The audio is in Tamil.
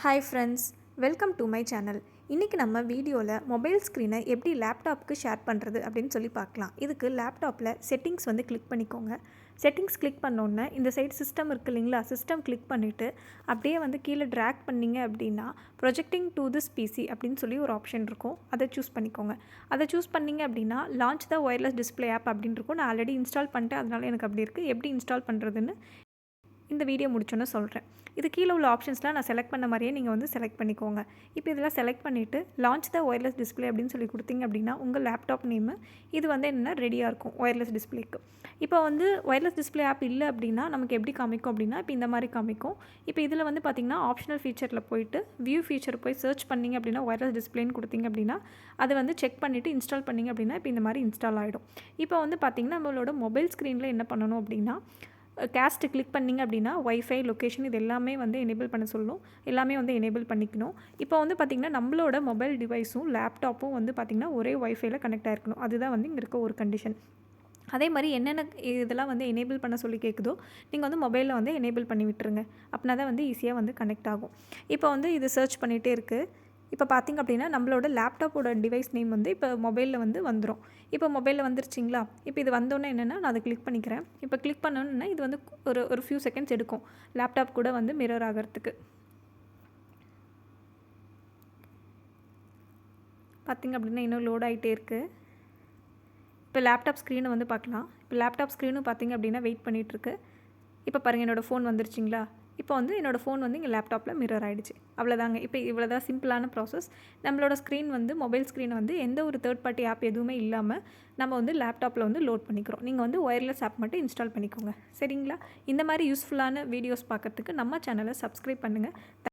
Hi friends, welcome to my channel. இன்றைக்கி நம்ம வீடியோவில் மொபைல் ஸ்க்ரீனை எப்படி லேப்டாப்புக்கு ஷேர் பண்ணுறது அப்படின்னு சொல்லி பார்க்கலாம். இதுக்கு லேப்டாப்பில் செட்டிங்ஸ் வந்து கிளிக் பண்ணிக்கோங்க. செட்டிங்ஸ் கிளிக் பண்ணோன்னே இந்த சைடு சிஸ்டம் இருக்குது இல்லைங்களா, சிஸ்டம் கிளிக் பண்ணிவிட்டு அப்படியே வந்து கீழே ட்ராக் பண்ணிங்க அப்படின்னா ப்ரொஜெக்டிங் டு திஸ் பிசி அப்படின்னு சொல்லி ஒரு ஆப்ஷன் இருக்கும். அதை சூஸ் பண்ணிக்கோங்க. அதை சூஸ் பண்ணிங்க அப்படின்னா launch the wireless display app அப்படின்னு இருக்கும். நான் ஆல்ரெடி இன்ஸ்டால் பண்ணிட்டேன், அதனால எனக்கு அப்படி இருக்குது. எப்படி இன்ஸ்டால் பண்ணுறதுன்னு இந்த வீடியோ முடிச்சோன்னே சொல்கிறேன். இது கீழே உள்ள ஆப்ஷன்ஸ்லாம் நான் செலக்ட் பண்ண மாதிரியே நீங்கள் வந்து செலக்ட் பண்ணிக்கோங்க. இப்போ இதெல்லாம் செலக்ட் பண்ணிவிட்டு லான்ச் த ஒயர்லெஸ் டிஸ்பிளே அப்படின்னு சொல்லி கொடுத்தீங்க அப்படின்னா உங்கள் லேப்டாப் நேமு இது வந்து என்னென்னா ரெடியாக இருக்கும் ஒயர்லெஸ் டிஸ்பிளேக்கு. இப்போ வந்து ஒயர்லெஸ் டிஸ்பிளே ஆப் இல்லை அப்படின்னா நமக்கு எப்படி காமிக்கும் அப்படின்னா இப்போ இந்த மாதிரி காமிக்கும். இப்போ இதில் வந்து பார்த்திங்கன்னா ஆப்ஷனல் ஃபீச்சரில் போயிட்டு வியூ ஃபீச்சர் போய் சர்ச் பண்ணிங்க அப்படின்னா ஒயர்லெஸ் டிஸ்பிளேன்னு கொடுத்தீங்க அப்படின்னா அதை வந்து செக் பண்ணிவிட்டு இன்ஸ்டால் பண்ணிங்க அப்படின்னா இப்போ இந்த மாதிரி இன்ஸ்டால் ஆகிடும். இப்போ வந்து பார்த்திங்கன்னா நம்மளோட மொபைல் ஸ்க்ரீனில் என்ன பண்ணணும் அப்படின்னா கேஸ்ட்டு கிளிக் பண்ணிங்க அப்படின்னா ஒய்ஃபை லொக்கேஷன் இது எல்லாமே வந்து எனேபிள் பண்ண சொல்லும். எல்லாமே வந்து எனேபிள் பண்ணிக்கணும். இப்போ வந்து பார்த்திங்கன்னா நம்மளோட மொபைல் டிவைஸும் லேப்டாப்பும் வந்து பார்த்திங்கன்னா ஒரே ஒய்ஃபைல கனெக்ட் ஆகிருக்கணும். அதுதான் வந்து இங்கே இருக்க ஒரு கண்டிஷன். அதே மாதிரி என்னென்ன இதெல்லாம் வந்து எனேபிள் பண்ண சொல்லி கேட்குதோ நீங்கள் வந்து மொபைலில் வந்து எனேபிள் பண்ணி விட்டுருங்க. அப்படின்னா தான் வந்து ஈஸியாக வந்து கனெக்ட் ஆகும். இப்போ வந்து இது சர்ச் பண்ணிகிட்டே இருக்குது. இப்போ பார்த்திங்க அப்படின்னா நம்மளோட லேப்டாப்போட டிவைஸ் நேம் வந்து இப்போ மொபைலில் வந்து வந்துடும். இப்போ மொபைலில் வந்துருச்சிங்களா, இப்போ இது வந்தோன்னே என்னென்னா நான் அதை கிளிக் பண்ணிக்கிறேன். இப்போ கிளிக் பண்ணோன்னா இது வந்து ஒரு ஃபியூ செகண்ட்ஸ் எடுக்கும் லேப்டாப் கூட வந்து மிரர் ஆகிறதுக்கு. பார்த்திங்க அப்படின்னா இன்னும் லோட் ஆகிட்டே இருக்குது. இப்போ லேப்டாப் ஸ்க்ரீனை வந்து பார்க்கலாம். இப்போ லேப்டாப் ஸ்க்ரீனும் பார்த்திங்க அப்படின்னா வெயிட் பண்ணிகிட்ருக்கு. இப்போ பாருங்கள் என்னோடய ஃபோன் வந்துருச்சிங்களா. இப்போ வந்து என்னோடய ஃபோன் வந்து இங்கே லேப்டாப்பில் மிரர் ஆகிடுச்சு. அவ்வளோதாங்க. இப்போ இவ்வளோ தான் சிம்பிளான ப்ராசஸ். நம்மளோட ஸ்க்ரீன் வந்து மொபைல் ஸ்க்ரீனை வந்து எந்த ஒரு தேர்ட் பார்ட்டி ஆப் எதுவுமே இல்லாமல் நம்ம வந்து லேப்டாப்பில் வந்து லோட் பண்ணிக்கிறோம். நீங்கள் வந்து ஒயர்லெஸ் ஆப் மட்டும் இன்ஸ்டால் பண்ணிக்கோங்க. சரிங்களா? இந்த மாதிரி யூஸ்ஃபுல்லான வீடியோஸ் பார்க்குறதுக்கு நம்ம சேனலை சப்ஸ்கிரைப் பண்ணுங்கள்.